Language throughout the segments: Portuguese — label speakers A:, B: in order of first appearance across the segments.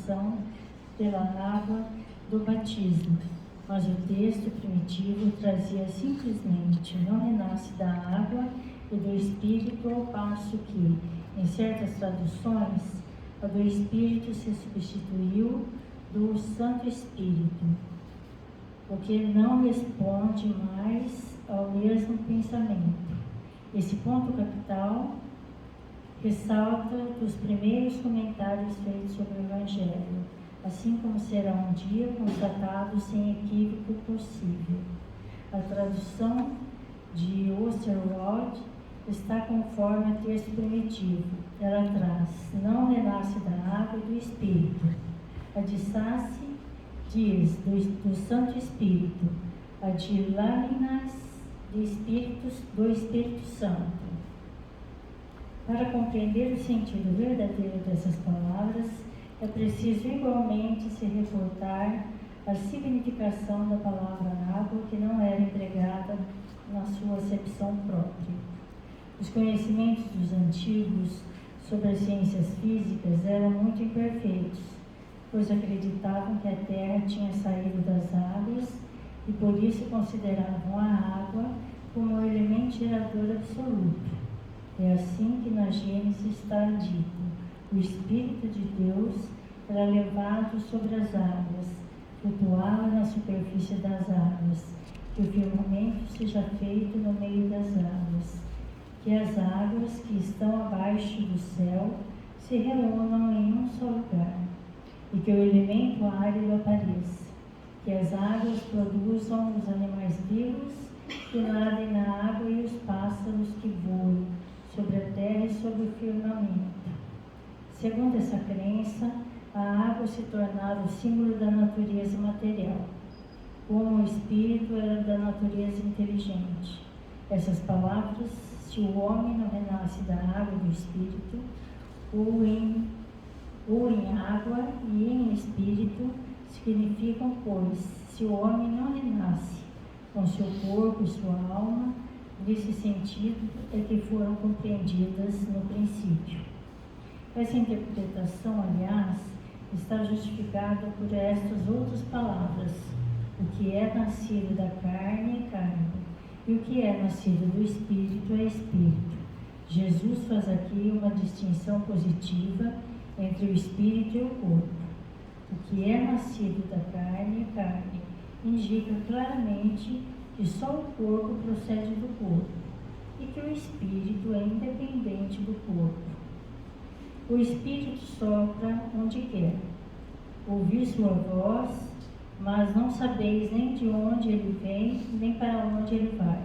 A: salvação pela água do batismo, mas o texto primitivo trazia simplesmente: não renasce da água e do Espírito, ao passo que, em certas traduções, a do Espírito se substituiu do Santo Espírito, o que não responde mais ao mesmo pensamento. Esse ponto capital ressalta dos primeiros comentários feitos sobre o Evangelho, assim como será um dia constatado sem equívoco possível. A tradução de Osterwald está conforme o texto primitivo. Ela traz: não renasce da água e do Espírito. A de Sassi diz do Santo Espírito. A de Laminas do Espírito Santo. Para compreender o sentido verdadeiro dessas palavras, é preciso igualmente se reportar à significação da palavra água, que não era empregada na sua acepção própria. Os conhecimentos dos antigos sobre as ciências físicas eram muito imperfeitos, pois acreditavam que a Terra tinha saído das águas e por isso consideravam a água como um elemento gerador absoluto. É assim que na Gênesis está dito: o Espírito de Deus era levado sobre as águas, flutuava na superfície das águas, que o firmamento seja feito no meio das águas, que as águas que estão abaixo do céu se reúnam em um só lugar, e que o elemento árido apareça, que as águas produzam os animais vivos que nadem na água e os pássaros que voam sobre a terra e sobre o firmamento. Segundo essa crença, a água se tornara o símbolo da natureza material, como o espírito era da natureza inteligente. Essas palavras: se o homem não renasce da água e do espírito, ou em água e em espírito, significam, pois, se o homem não renasce com seu corpo e sua alma. Nesse sentido é que foram compreendidas no princípio. Essa interpretação, aliás, está justificada por estas outras palavras: o que é nascido da carne é carne, e o que é nascido do Espírito é Espírito. Jesus faz aqui uma distinção positiva entre o Espírito e o corpo. O que é nascido da carne é carne, indica claramente que só o corpo procede do corpo e que o Espírito é independente do corpo. O Espírito sopra onde quer. Ouvi sua voz, mas não sabeis nem de onde ele vem, nem para onde ele vai.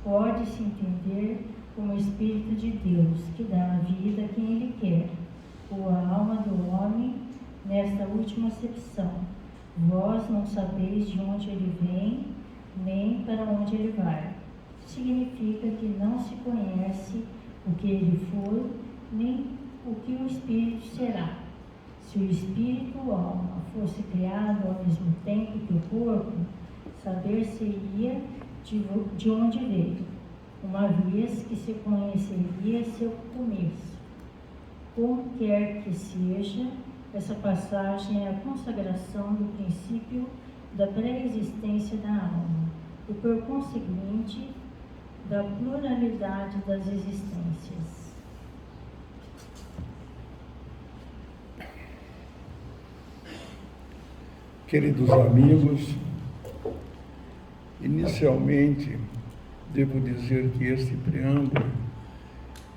A: Pode-se entender como o Espírito de Deus, que dá a vida a quem ele quer, ou a alma do homem, nesta última acepção. Vós não sabeis de onde ele vem, nem para onde ele vai. Significa que não se conhece o que ele foi, nem o que o Espírito será. Se o Espírito ou alma fosse criado ao mesmo tempo que o corpo, saber-se-ia de onde veio, uma vez que se conheceria seu começo. Como quer que seja, essa passagem é a consagração do princípio da pré-existência da alma e, por conseguinte, da pluralidade das existências.
B: Queridos amigos, inicialmente devo dizer que este preâmbulo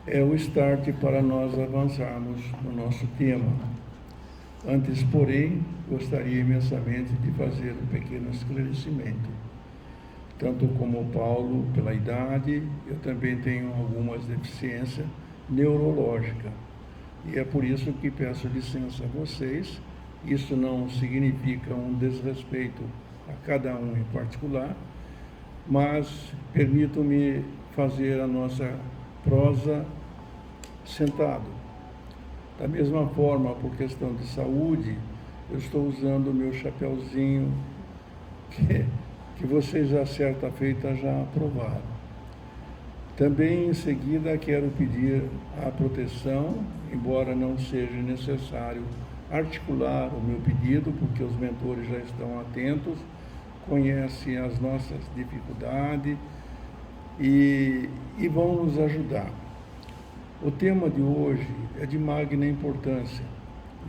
B: é o start para nós avançarmos no nosso tema. Antes, porém, gostaria imensamente de fazer um pequeno esclarecimento. Tanto como Paulo, pela idade, eu também tenho algumas deficiências neurológicas. E é por isso que peço licença a vocês. Isso não significa um desrespeito a cada um em particular, mas permitam-me fazer a nossa prosa sentado. Da mesma forma, por questão de saúde, eu estou usando o meu chapeuzinho que vocês já certa feita já aprovaram. Também em seguida quero pedir a proteção, embora não seja necessário articular o meu pedido, porque os mentores já estão atentos, conhecem as nossas dificuldades e vão nos ajudar. O tema de hoje é de magna importância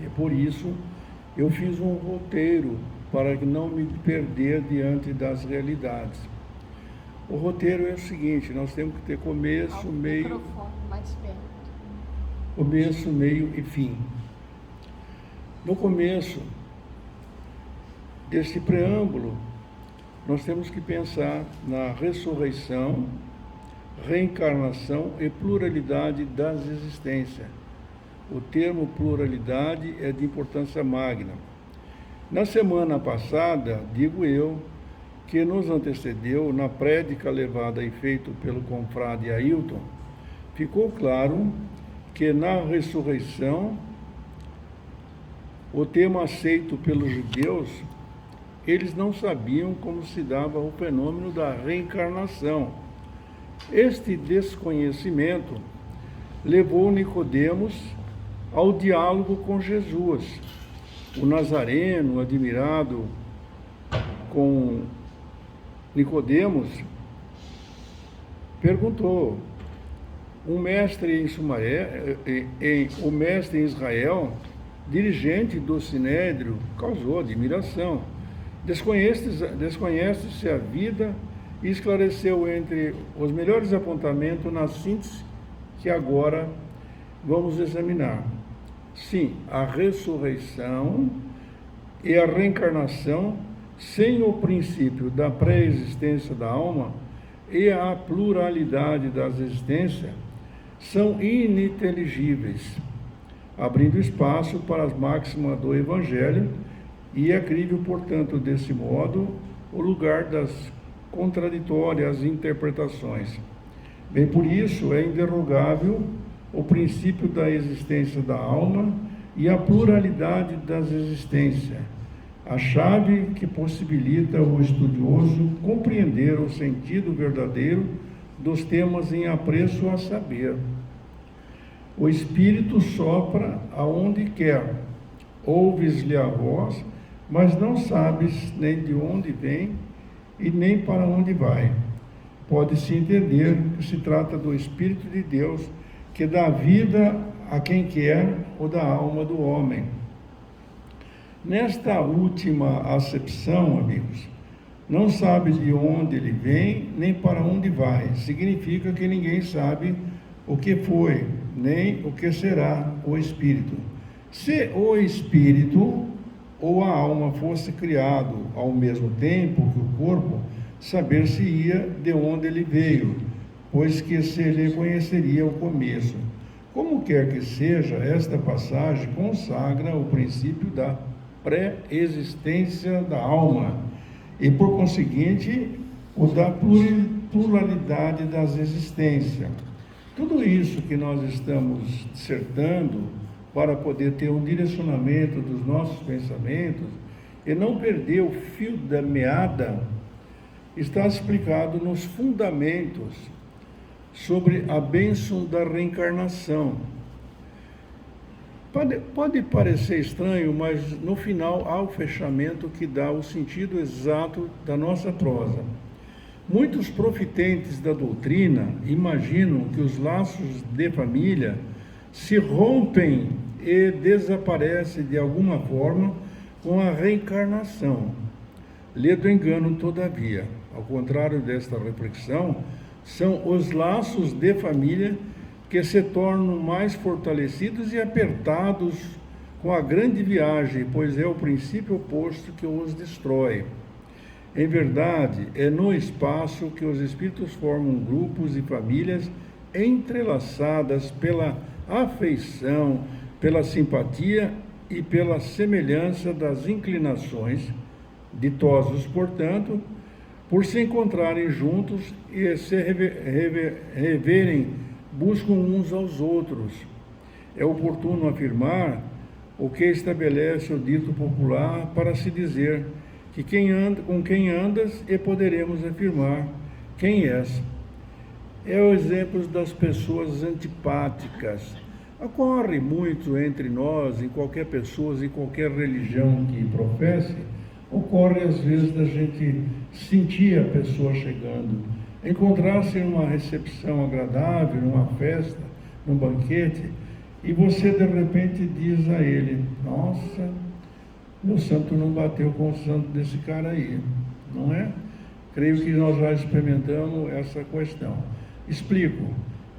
B: e é por isso eu fiz um roteiro para não me perder diante das realidades. O roteiro é o seguinte: nós temos que ter começo, meio, e fim. No começo desse preâmbulo, nós temos que pensar na ressurreição, reencarnação e pluralidade das existências. O termo pluralidade é de importância magna. Na semana passada, digo eu, que nos antecedeu, na prédica levada a efeito pelo confrade Ailton, ficou claro que na ressurreição, o tema aceito pelos judeus, eles não sabiam como se dava o fenômeno da reencarnação. Este desconhecimento levou Nicodemos ao diálogo com Jesus. O nazareno, admirado com Nicodemos, perguntou: o mestre em Israel, dirigente do Sinédrio, causou admiração. Desconhece-se a vida e esclareceu entre os melhores apontamentos na síntese que agora vamos examinar. Sim, a ressurreição e a reencarnação, sem o princípio da pré-existência da alma e a pluralidade das existências, são ininteligíveis, abrindo espaço para as máximas do Evangelho, e é crível, portanto, desse modo, o lugar das contraditórias interpretações. Bem, por isso é inderrogável o princípio da existência da alma e a pluralidade das existências, a chave que possibilita o estudioso compreender o sentido verdadeiro dos temas em apreço a saber. O Espírito sopra aonde quer, ouves-lhe a voz, mas não sabes nem de onde vem e nem para onde vai. Pode-se entender que se trata do Espírito de Deus, que dá vida a quem quer ou da alma do homem. Nesta última acepção, amigos, não sabe de onde ele vem, nem para onde vai. Significa que ninguém sabe o que foi, nem o que será o Espírito. Se o Espírito ou a alma fosse criado ao mesmo tempo que o corpo, saber-se-ia de onde ele veio, pois que se lhe conheceria o começo. Como quer que seja, esta passagem consagra o princípio da pré-existência da alma e, por conseguinte, o da pluralidade das existências. Tudo isso que nós estamos dissertando para poder ter um direcionamento dos nossos pensamentos e não perder o fio da meada, está explicado nos fundamentos sobre a bênção da reencarnação. Pode parecer estranho, mas no final há o fechamento que dá o sentido exato da nossa prosa. Muitos profitentes da doutrina imaginam que os laços de família se rompem e desaparecem de alguma forma com a reencarnação. Lê do engano, todavia. Ao contrário desta reflexão, são os laços de família que se tornam mais fortalecidos e apertados com a grande viagem, pois é o princípio oposto que os destrói. Em verdade, é no espaço que os espíritos formam grupos e famílias entrelaçadas pela afeição, pela simpatia e pela semelhança das inclinações, ditosos, portanto, por se encontrarem juntos e se reverem, buscam uns aos outros. É oportuno afirmar o que estabelece o dito popular para se dizer que com quem andas e poderemos afirmar quem és. É o exemplo das pessoas antipáticas, Ocorre muito entre nós, em qualquer pessoa, em qualquer religião que professe, ocorre às vezes da gente sentir a pessoa chegando, encontrar-se em uma recepção agradável, numa festa, num banquete, e você de repente diz a ele: nossa, meu santo não bateu com o santo desse cara aí, não é? Creio que nós já experimentamos essa questão. Explico.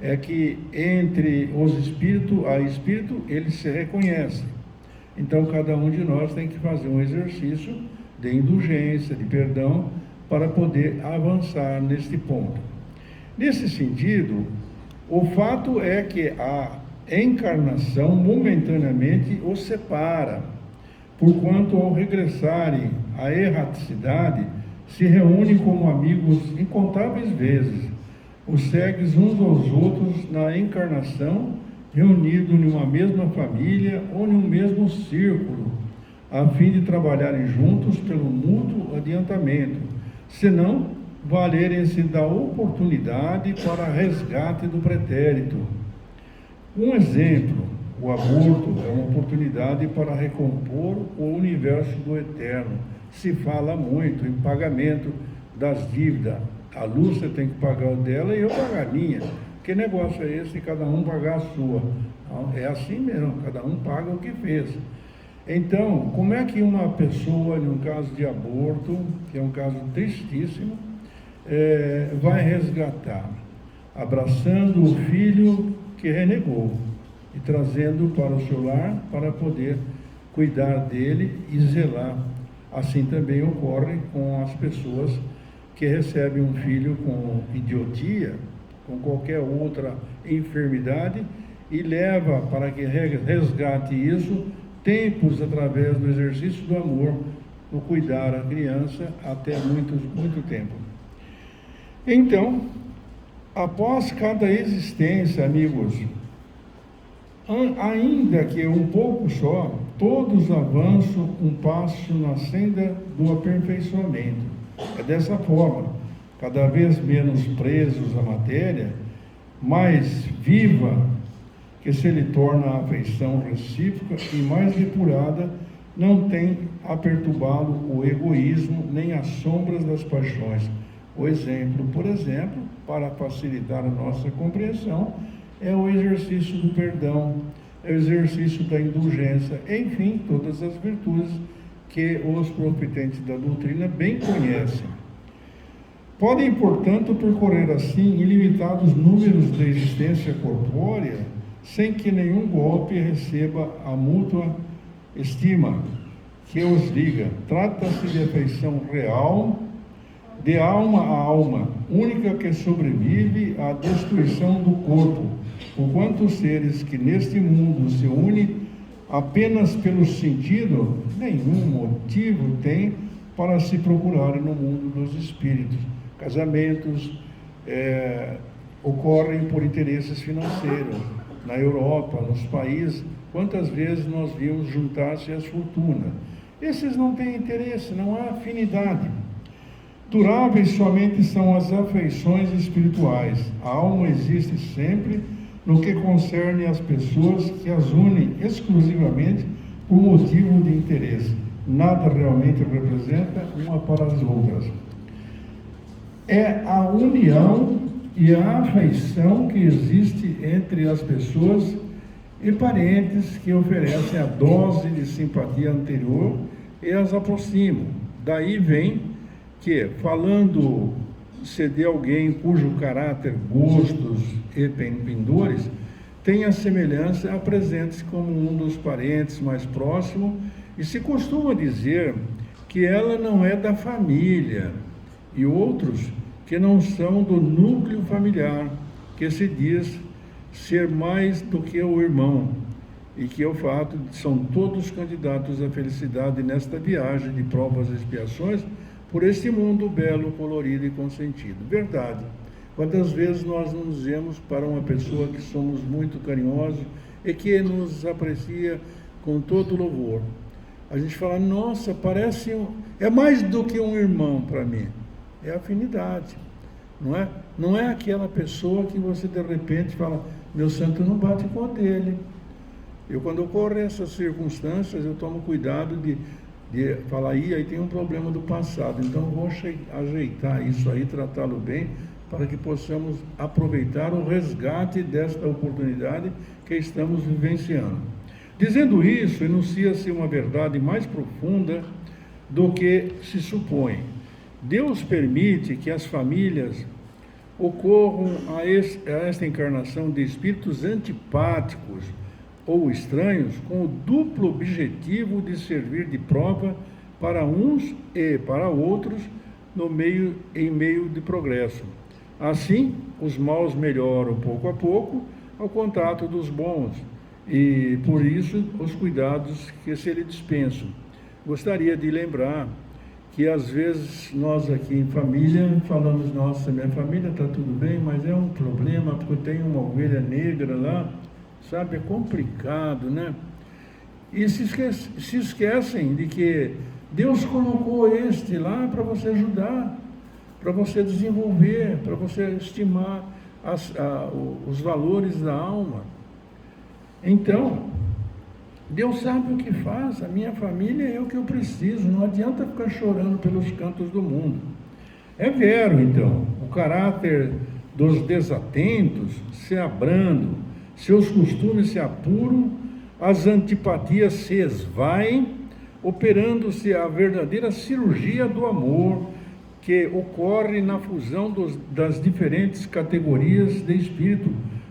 B: É que entre os espíritos, a espírito, eles se reconhecem. Então, cada um de nós tem que fazer um exercício de indulgência, de perdão, para poder avançar neste ponto. Nesse sentido, o fato é que a encarnação momentaneamente os separa, porquanto ao regressarem à erraticidade, se reúnem como amigos incontáveis vezes, os segues uns aos outros na encarnação, reunidos numa mesma família ou num mesmo círculo, a fim de trabalharem juntos pelo mútuo adiantamento, senão valerem-se da oportunidade para resgate do pretérito. Um exemplo: o aborto é uma oportunidade para recompor o universo do eterno. Se fala muito em pagamento das dívidas. A Lúcia tem que pagar o dela e eu pagar a minha. Que negócio é esse de cada um pagar a sua? É assim mesmo, cada um paga o que fez. Então, como é que uma pessoa, em um caso de aborto, que é um caso tristíssimo, vai resgatar? Abraçando o filho que renegou e trazendo para o seu lar para poder cuidar dele e zelar. Assim também ocorre com as pessoas que recebem um filho com idiotia, com qualquer outra enfermidade, e leva para que resgate isso, tempos através do exercício do amor, do cuidar a criança até muito tempo. Então, após cada existência, amigos, ainda que um pouco só, todos avançam um passo na senda do aperfeiçoamento. É dessa forma, cada vez menos presos à matéria, mais viva que se lhe torna a afeição recíproca e mais depurada, não tem a perturbá-lo o egoísmo nem as sombras das paixões. O exemplo, por exemplo, para facilitar a nossa compreensão, é o exercício do perdão, é o exercício da indulgência, enfim, todas as virtudes que os profetentes da doutrina bem conhecem. Podem, portanto, percorrer assim ilimitados números de existência corpórea, sem que nenhum golpe receba a mútua estima que os liga. Trata-se de afeição real, de alma a alma, única que sobrevive à destruição do corpo, porquanto os seres que neste mundo se unem apenas pelo sentido, nenhum motivo tem para se procurarem no mundo dos espíritos. Casamentos ocorrem por interesses financeiros. Na Europa, nos países, quantas vezes nós vimos juntar-se as fortunas? Esses não têm interesse, não há afinidade. Duráveis somente são as afeições espirituais. A alma existe sempre no que concerne às pessoas que as unem exclusivamente por motivo de interesse. Nada realmente representa uma para as outras. É a união e a afeição que existe entre as pessoas e parentes que oferecem a dose de simpatia anterior e as aproximam. Daí vem que, falando-se de alguém cujo caráter, gostos e pendores tem a semelhança, apresenta-se como um dos parentes mais próximos, e se costuma dizer que ela não é da família, e outros que não são do núcleo familiar, que se diz ser mais do que o irmão, e que o fato são todos candidatos à felicidade nesta viagem de provas e expiações por este mundo belo, colorido e consentido. Verdade. Quantas vezes nós nos vemos para uma pessoa que somos muito carinhosos e que nos aprecia com todo louvor. A gente fala, nossa, parece é mais do que um irmão para mim. É afinidade, não é? Não é aquela pessoa que você de repente fala, meu santo não bate com o dele. Quando ocorrem essas circunstâncias, eu tomo cuidado de falar, aí tem um problema do passado, então vou ajeitar isso aí, tratá-lo bem, para que possamos aproveitar o resgate desta oportunidade que estamos vivenciando. Dizendo isso, enuncia-se uma verdade mais profunda do que se supõe. Deus permite que as famílias ocorram a esta encarnação de espíritos antipáticos ou estranhos, com o duplo objetivo de servir de prova para uns e para outros em meio de progresso. Assim, os maus melhoram pouco a pouco ao contato dos bons, e por isso os cuidados que se lhe dispensam. Gostaria de lembrar que às vezes nós aqui em família falamos, nossa, minha família está tudo bem, mas é um problema porque eu tenho uma ovelha negra lá, sabe, é complicado, né? E se esquecem de que Deus colocou este lá para você ajudar, para você desenvolver, para você estimar os valores da alma. Então, Deus sabe o que faz, a minha família é o que eu preciso, não adianta ficar chorando pelos cantos do mundo. É vero, então, o caráter dos desatentos se abrandam, seus costumes se apuram, as antipatias se esvaem, operando-se a verdadeira cirurgia do amor, que ocorre na fusão das diferentes categorias de espírito,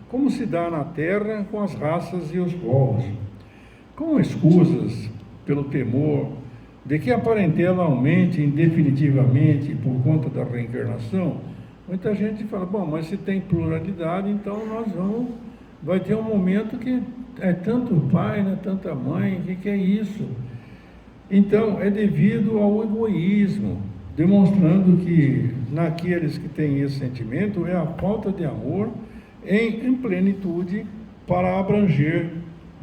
B: como se dá na Terra com as raças e os povos. Com escusas pelo temor de que a parentela aumente indefinitivamente por conta da reencarnação, muita gente fala, bom, mas se tem pluralidade, então vai ter um momento que é tanto pai, né, tanta mãe, o que é isso? Então, é devido ao egoísmo, demonstrando que naqueles que têm esse sentimento é a falta de amor em plenitude para abranger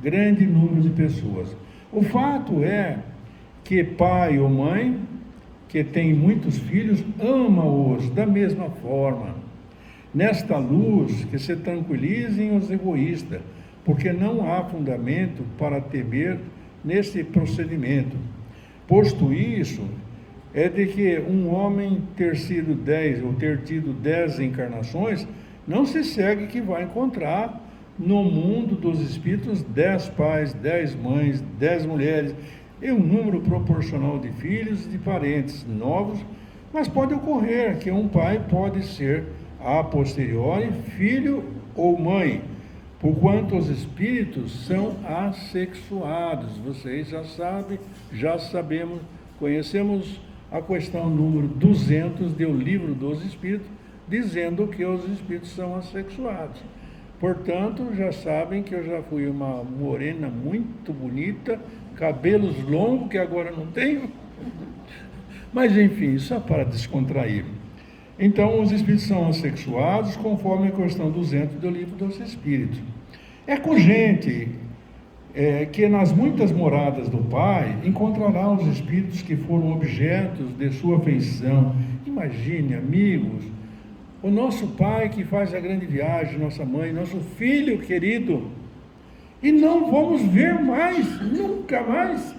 B: grande número de pessoas. O fato é que pai ou mãe que tem muitos filhos ama-os da mesma forma. Nesta luz que se tranquilizem os egoístas, porque não há fundamento para temer nesse procedimento. Posto isso, é de que um homem ter sido 10 ou ter tido 10 encarnações, não se segue que vai encontrar no mundo dos espíritos 10 pais, 10 mães, 10 mulheres, e um número proporcional de filhos e de parentes novos, mas pode ocorrer que um pai pode ser, a posteriori, filho ou mãe, porquanto os espíritos são assexuados. Vocês já sabemos, conhecemos a questão número 200 do Livro dos Espíritos, dizendo que os espíritos são assexuados. Portanto, já sabem que eu já fui uma morena muito bonita, cabelos longos, que agora não tenho, mas enfim, só para descontrair. Então, os espíritos são assexuados, conforme a questão 200 do Livro dos Espíritos. É cogente que nas muitas moradas do Pai encontrará os espíritos que foram objetos de sua afeição. Imagine, amigos, o nosso pai que faz a grande viagem, nossa mãe, nosso filho querido, e não vamos ver mais, nunca mais.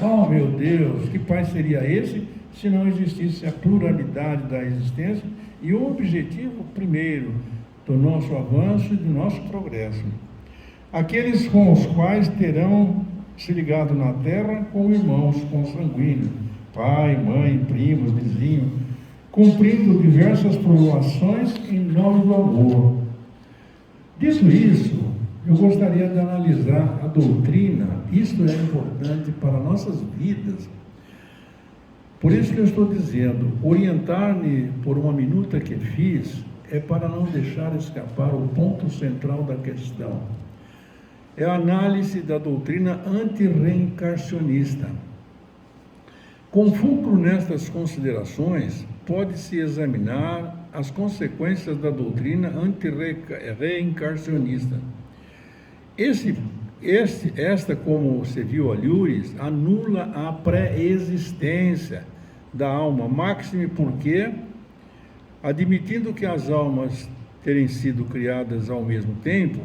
B: Oh, meu Deus, que pai seria esse se não existisse a pluralidade da existência e o objetivo primeiro do nosso avanço e do nosso progresso? Aqueles com os quais terão se ligado na terra com irmãos consanguíneos, pai, mãe, primos, vizinhos, cumprindo diversas provações em nome do amor. Dito isso, eu gostaria de analisar a doutrina. Isto é importante para nossas vidas. Por isso que eu estou dizendo, orientar-me por uma minuta que fiz é para não deixar escapar o ponto central da questão. É a análise da doutrina antirreencarnacionista. Com fulcro nestas considerações, pode-se examinar as consequências da doutrina antirreencarnacionista. Esta, como se viu a Lures, anula a pré-existência da alma, máxime porque, admitindo que as almas terem sido criadas ao mesmo tempo,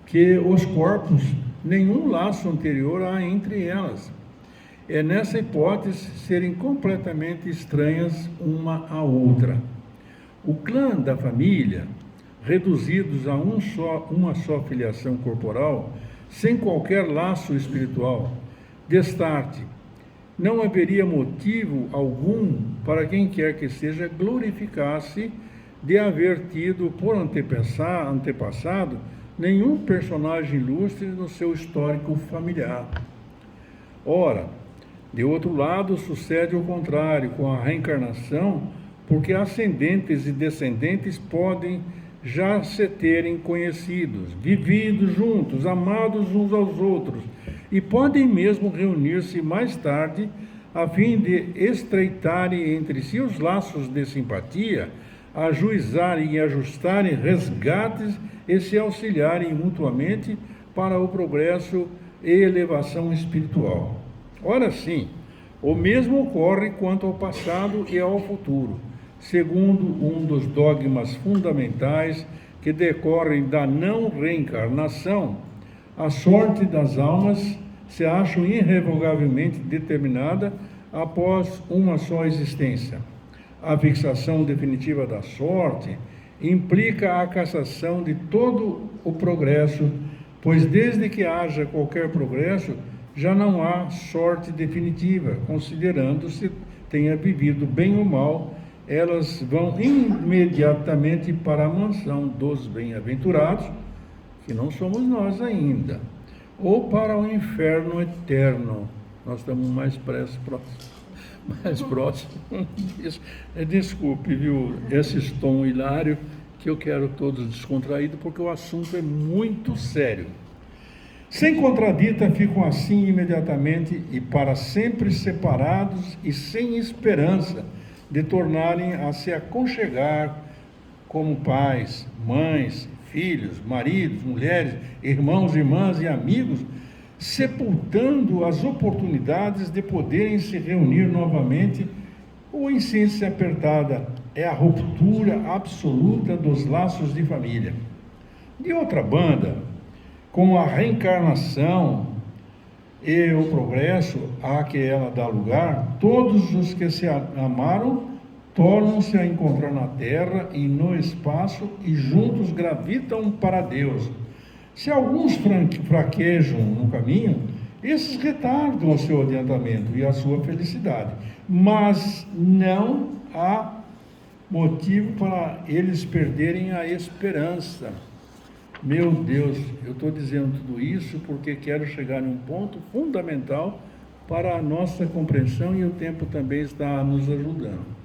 B: que os corpos, nenhum laço anterior há entre elas. É nessa hipótese serem completamente estranhas uma à outra. O clã da família, reduzidos a uma só filiação corporal, sem qualquer laço espiritual, destarte, não haveria motivo algum para quem quer que seja glorificar-se de haver tido por antepassado nenhum personagem ilustre no seu histórico familiar. Ora, de outro lado, sucede o contrário com a reencarnação, porque ascendentes e descendentes podem já se terem conhecidos, vivido juntos, amados uns aos outros, e podem mesmo reunir-se mais tarde a fim de estreitarem entre si os laços de simpatia, ajuizarem e ajustarem resgates e se auxiliarem mutuamente para o progresso e elevação espiritual. Ora sim, o mesmo ocorre quanto ao passado e ao futuro, segundo um dos dogmas fundamentais que decorrem da não reencarnação. A sorte das almas se acha irrevogavelmente determinada após uma só existência. A fixação definitiva da sorte implica a cassação de todo o progresso, pois desde que haja qualquer progresso, já não há sorte definitiva, considerando-se tenha vivido bem ou mal, elas vão imediatamente para a mansão dos bem-aventurados, que não somos nós ainda, ou para o inferno eterno. Nós estamos mais próximo disso. Desculpe, viu, esse tom hilário, que eu quero todos descontraídos, porque o assunto é muito sério. Sem contradita, ficam assim imediatamente e para sempre separados e sem esperança de tornarem a se aconchegar como pais, mães, filhos, maridos, mulheres, irmãos, irmãs e amigos, sepultando as oportunidades de poderem se reunir novamente. Ou em ciência apertada, é a ruptura absoluta dos laços de família. De outra banda, com a reencarnação e o progresso a que ela dá lugar, todos os que se amaram tornam-se a encontrar na terra e no espaço e juntos gravitam para Deus. Se alguns fraquejam no caminho, esses retardam o seu adiantamento e a sua felicidade, mas não há motivo para eles perderem a esperança. Meu Deus, eu estou dizendo tudo isso porque quero chegar em um ponto fundamental para a nossa compreensão e o tempo também está nos ajudando.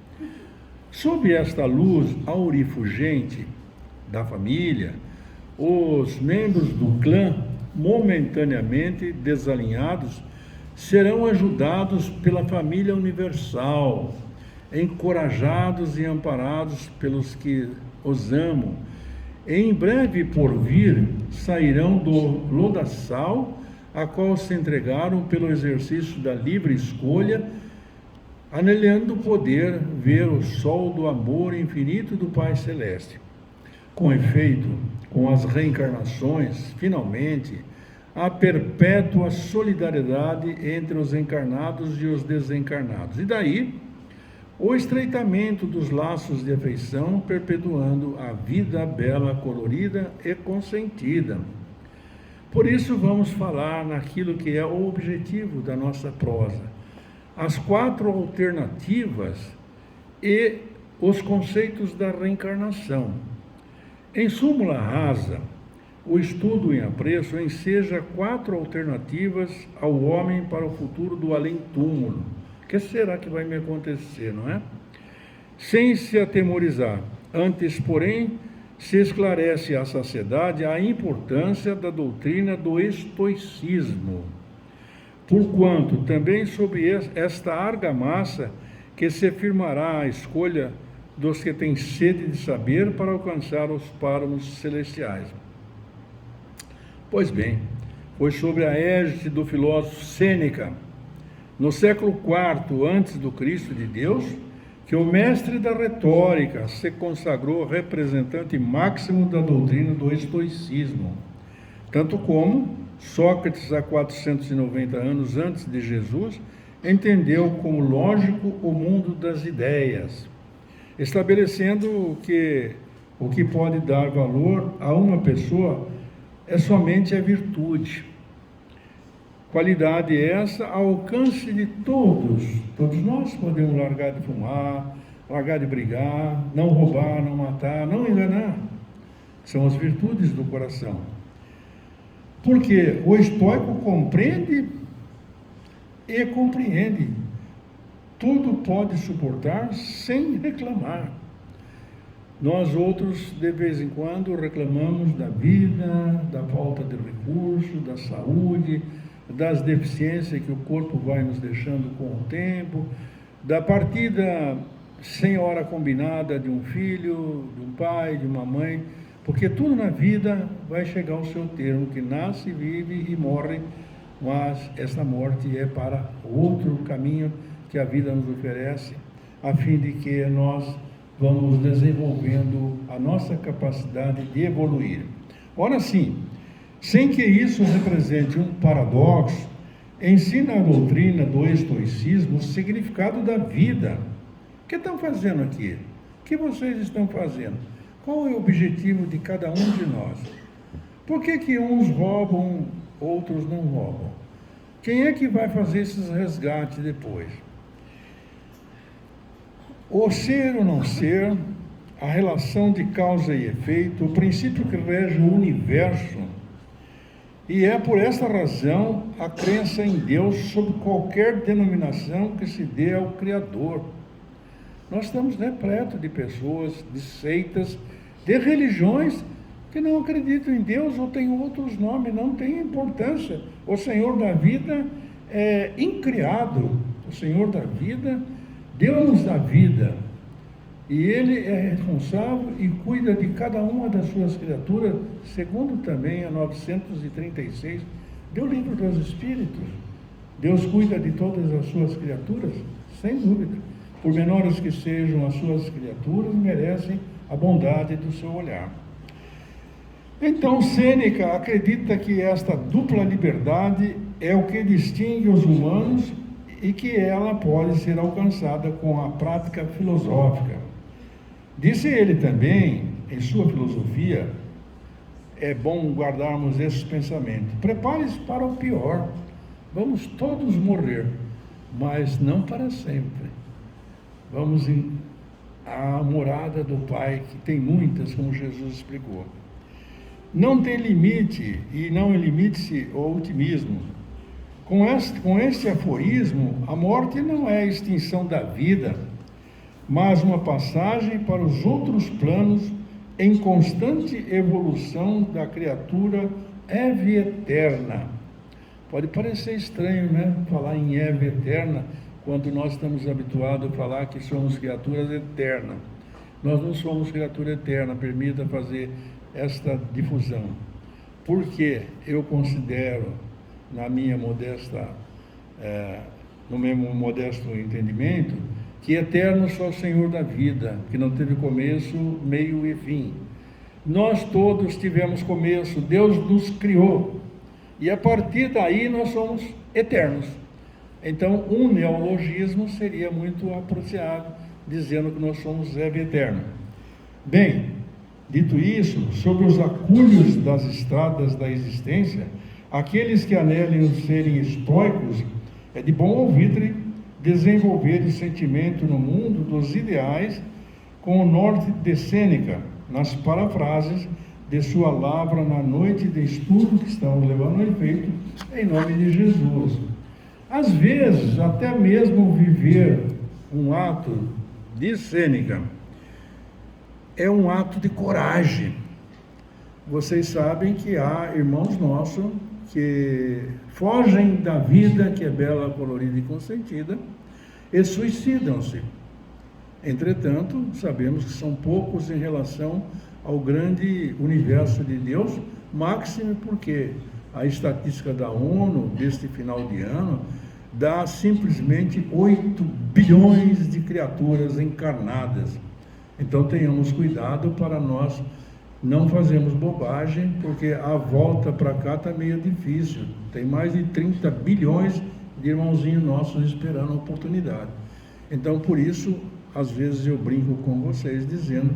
B: Sob esta luz aurifugente da família, os membros do clã, momentaneamente desalinhados, serão ajudados pela família universal, encorajados e amparados pelos que os amam. Em breve por vir, sairão do lodaçal a qual se entregaram pelo exercício da livre escolha, anelando poder ver o sol do amor infinito do Pai Celeste. Com efeito, com as reencarnações, finalmente, há perpétua solidariedade entre os encarnados e os desencarnados. E daí, o estreitamento dos laços de afeição, perpetuando a vida bela, colorida e consentida. Por isso vamos falar naquilo que é o objetivo da nossa prosa, as 4 alternativas e os conceitos da reencarnação. Em súmula rasa, o estudo em apreço enseja 4 alternativas ao homem para o futuro do além-túmulo. O que será que vai me acontecer, não é? Sem se atemorizar. Antes, porém, se esclarece à sociedade a importância da doutrina do estoicismo. Porquanto, também sob esta argamassa que se firmará a escolha dos que têm sede de saber para alcançar os páramos celestiais. Pois bem, foi sobre a égide do filósofo Sêneca, no século IV antes do Cristo de Deus, que o mestre da retórica se consagrou representante máximo da doutrina do estoicismo, tanto como Sócrates, há 490 anos antes de Jesus, entendeu como lógico o mundo das ideias, estabelecendo que o que pode dar valor a uma pessoa é somente a virtude. Qualidade essa ao alcance de todos. Todos nós podemos largar de fumar, largar de brigar, não roubar, não matar, não enganar. São as virtudes do coração. Porque o estoico compreende e compreende. Tudo pode suportar sem reclamar. Nós outros, de vez em quando, reclamamos da vida, da falta de recurso, da saúde, das deficiências que o corpo vai nos deixando com o tempo, da partida sem hora combinada de um filho, de um pai, de uma mãe, porque tudo na vida vai chegar ao seu termo, que nasce, vive e morre, mas essa morte é para outro caminho que a vida nos oferece, a fim de que nós vamos desenvolvendo a nossa capacidade de evoluir. Ora sim, sem que isso represente um paradoxo, ensina a doutrina do estoicismo o significado da vida. O que estão fazendo aqui? O que vocês estão fazendo? Qual é o objetivo de cada um de nós? Por que uns roubam, outros não roubam? Quem é que vai fazer esses resgates depois? O ser ou não ser, a relação de causa e efeito, o princípio que rege o universo. E é por essa razão a crença em Deus sob qualquer denominação que se dê ao Criador. Nós estamos repletos de pessoas, de seitas, de religiões que não acreditam em Deus ou têm outros nomes, não tem importância. O Senhor da vida é incriado, o Senhor da vida deu-nos a vida. E Ele é responsável e cuida de cada uma das suas criaturas, segundo também a 936 do Livro dos Espíritos. Deus cuida de todas as suas criaturas, sem dúvida. Por menores que sejam as suas criaturas, merecem a bondade do seu olhar. Então, Sêneca acredita que esta dupla liberdade é o que distingue os humanos e que ela pode ser alcançada com a prática filosófica. Disse ele também, em sua filosofia, é bom guardarmos esses pensamentos. Prepare-se para o pior. Vamos todos morrer, mas não para sempre. Vamos à morada do Pai, que tem muitas, como Jesus explicou. Não tem limite e não limite-se o otimismo. Com este aforismo, a morte não é a extinção da vida, mas uma passagem para os outros planos em constante evolução da criatura eve eterna. Pode parecer estranho, né? Falar em eve eterna, quando nós estamos habituados a falar que somos criaturas eternas. Nós não somos criatura eterna, permita fazer esta difusão. Porque eu considero, na minha modesta, no meu modesto entendimento, que eterno só o Senhor da vida, que não teve começo, meio e fim. Nós todos tivemos começo, Deus nos criou, e a partir daí nós somos eternos. Então, um neologismo seria muito apropriado, dizendo que nós somos eterno. Bem, dito isso, sobre os acúlios das estradas da existência, aqueles que anelem serem estoicos, é de bom alvitre desenvolver o sentimento no mundo dos ideais com o norte de Sêneca, nas parafrases de sua lavra na noite de estudo que estamos levando a efeito em nome de Jesus. Às vezes, até mesmo viver um ato de Sêneca é um ato de coragem. Vocês sabem que há irmãos nossos que fogem da vida que é bela, colorida e consentida e suicidam-se. Entretanto, sabemos que são poucos em relação ao grande universo de Deus, máximo porque a estatística da ONU deste final de ano dá simplesmente 8 bilhões de criaturas encarnadas. Então tenhamos cuidado para nós não fazermos bobagem, porque a volta para cá está meio difícil. Tem mais de 30 bilhões de irmãozinhos nossos esperando a oportunidade. Então, por isso, às vezes eu brinco com vocês dizendo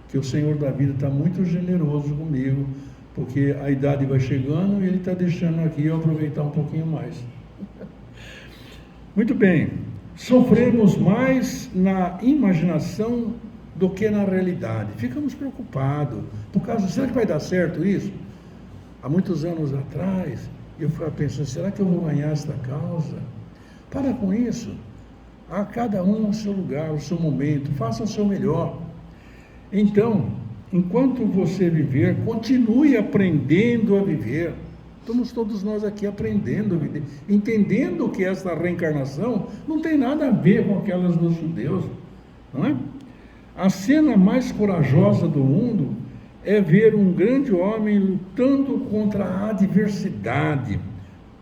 B: que o Senhor da vida está muito generoso comigo, porque a idade vai chegando e Ele está deixando aqui eu aproveitar um pouquinho mais. Muito bem, sofremos mais na imaginação do que na realidade. Ficamos preocupados, por causa, será que vai dar certo isso? Há muitos anos atrás, eu ficava pensando, será que eu vou ganhar esta causa? Para com isso, a cada um o seu lugar, o seu momento, faça o seu melhor. Então, enquanto você viver, continue aprendendo a viver. Estamos todos nós aqui aprendendo a viver, entendendo que esta reencarnação não tem nada a ver com aquelas dos judeus, não é? A cena mais corajosa do mundo é ver um grande homem lutando contra a adversidade.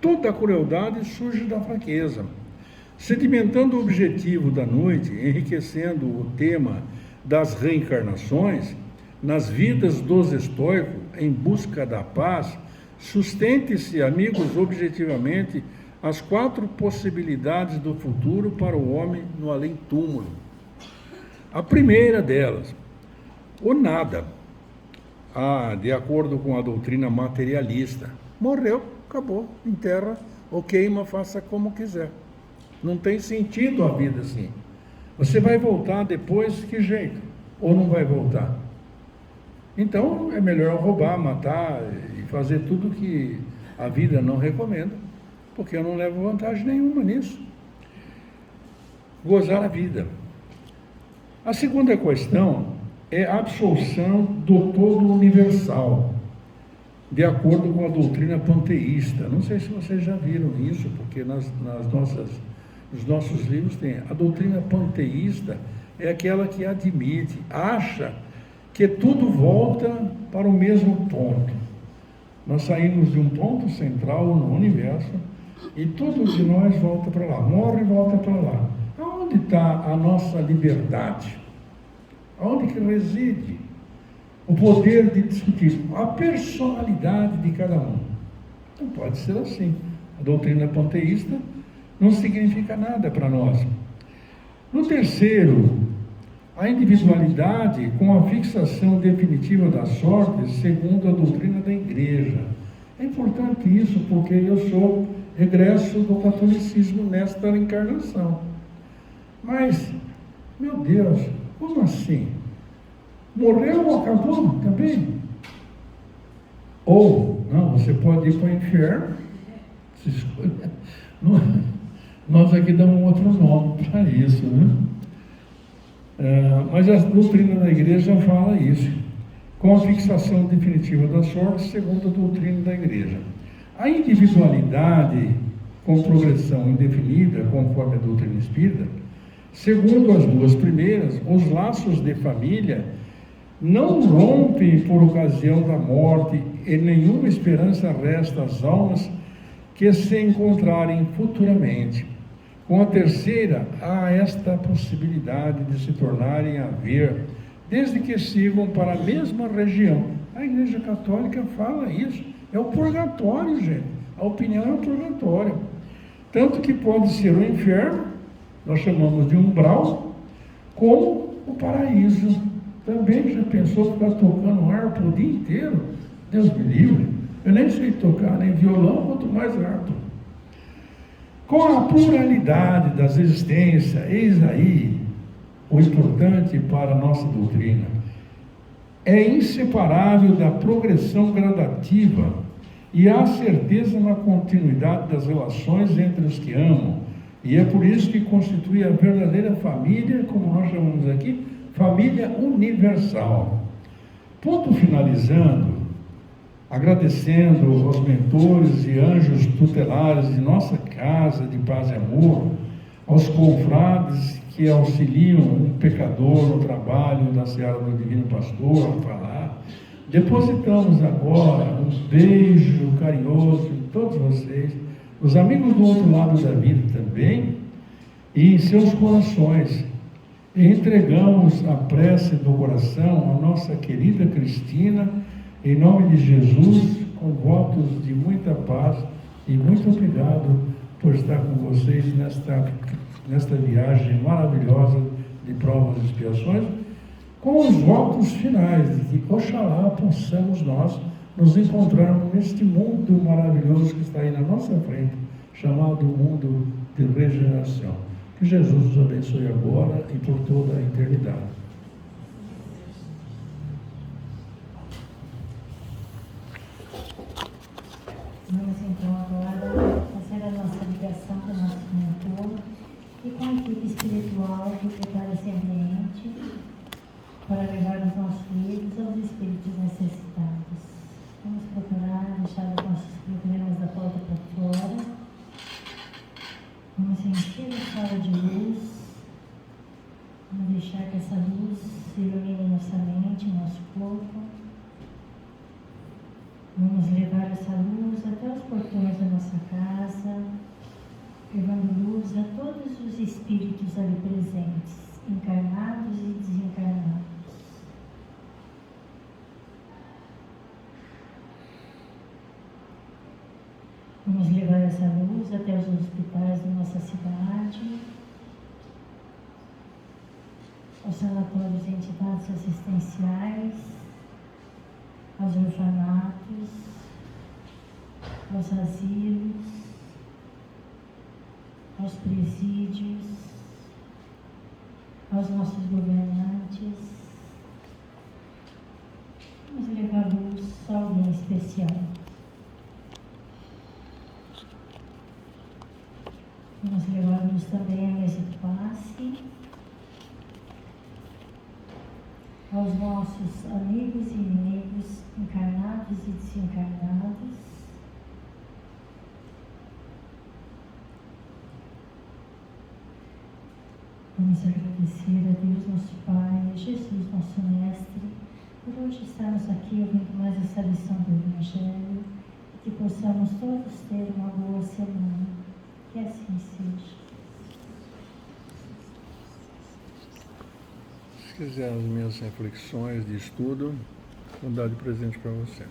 B: Toda a crueldade surge da fraqueza. Sedimentando o objetivo da noite, enriquecendo o tema das reencarnações, nas vidas dos estoicos, em busca da paz, sustente-se, amigos, objetivamente, as 4 possibilidades do futuro para o homem no além-túmulo. A primeira delas, o nada, de acordo com a doutrina materialista. Morreu, acabou, enterra, ou queima, faça como quiser. Não tem sentido a vida assim. Você vai voltar depois, que jeito? Ou não vai voltar? Então, é melhor roubar, matar e fazer tudo que a vida não recomenda, porque eu não levo vantagem nenhuma nisso. Gozar a vida. A segunda questão é a absolução do todo universal, de acordo com a doutrina panteísta. Não sei se vocês já viram isso, porque nos nossos livros tem. A doutrina panteísta é aquela que admite, acha que tudo volta para o mesmo ponto. Nós saímos de um ponto central no universo e tudo de nós volta para lá, morre e volta para lá. Aonde está a nossa liberdade? Aonde que reside o poder de discutir a personalidade de cada um? Não pode ser assim. A doutrina panteísta não significa nada para nós. No terceiro, a individualidade com a fixação definitiva da sorte, segundo a doutrina da Igreja. É importante isso, porque eu sou regresso do catolicismo nesta encarnação. Mas, meu Deus, como assim? Morreu ou acabou também? Ou, não, você pode ir para o inferno, se escolhe. Nós aqui damos outro nome para isso, né? Mas a doutrina da Igreja fala isso, com a fixação definitiva da sorte, segundo a doutrina da Igreja. A individualidade com progressão indefinida, conforme a doutrina espírita, segundo as duas primeiras, os laços de família não rompem por ocasião da morte e nenhuma esperança resta às almas que se encontrarem futuramente. Com a terceira, há esta possibilidade de se tornarem a ver, desde que sigam para a mesma região. A Igreja Católica fala isso, é o purgatório, gente. A opinião é o purgatório. Tanto que pode ser o inferno, nós chamamos de umbral, como o paraíso. Também já pensou ficar tocando harpa o dia inteiro? Deus me livre. Eu nem sei tocar nem violão, quanto mais harpa. Com a pluralidade das existências, eis aí o importante para a nossa doutrina. É inseparável da progressão gradativa e há certeza na continuidade das relações entre os que amam. E é por isso que constitui a verdadeira família, como nós chamamos aqui, família universal. Ponto finalizando, agradecendo aos mentores e anjos tutelares de nossa casa de paz e amor, aos confrades que auxiliam um pecador no trabalho da seara do Divino Pastor a falar, depositamos agora um beijo carinhoso em todos vocês, os amigos do outro lado da vida também, e em seus corações. E entregamos a prece do coração à nossa querida Cristina, em nome de Jesus, com votos de muita paz, e muito obrigado por estar com vocês nesta viagem maravilhosa de provas e expiações, com os votos finais de que, oxalá, possamos nós nos encontrarmos neste mundo maravilhoso que está aí na nossa frente, chamado mundo de regeneração. Que Jesus nos abençoe agora e por toda a eternidade.
A: Vamos então agora fazer a nossa ligação com o nosso mentor e com a equipe espiritual que prepara esse ambiente para levar os nossos filhos aos espíritos necessitados. Vamos procurar deixar os nossos problemas da porta para fora. Vamos encher a sala de luz. Vamos deixar que essa luz ilumine nossa mente, nosso corpo. Vamos levar essa luz até os portões da nossa casa, levando luz a todos os espíritos ali presentes, encarnados e desencarnados. Vamos levar essa luz até os hospitais da nossa cidade, aos sanatórios e entidades assistenciais, aos orfanatos, aos asilos, aos presídios, aos nossos governantes. Vamos levar luz a alguém especial. Vamos levar luz também à mesa do passe, aos nossos amigos e inimigos encarnados e desencarnados. Vamos agradecer a Deus, nosso Pai, a Jesus, nosso Mestre, por hoje estarmos aqui ouvindo mais essa lição do Evangelho e que possamos todos ter uma boa semana. Que assim seja.
B: Se quiser as minhas reflexões de estudo, vou dar de presente para você.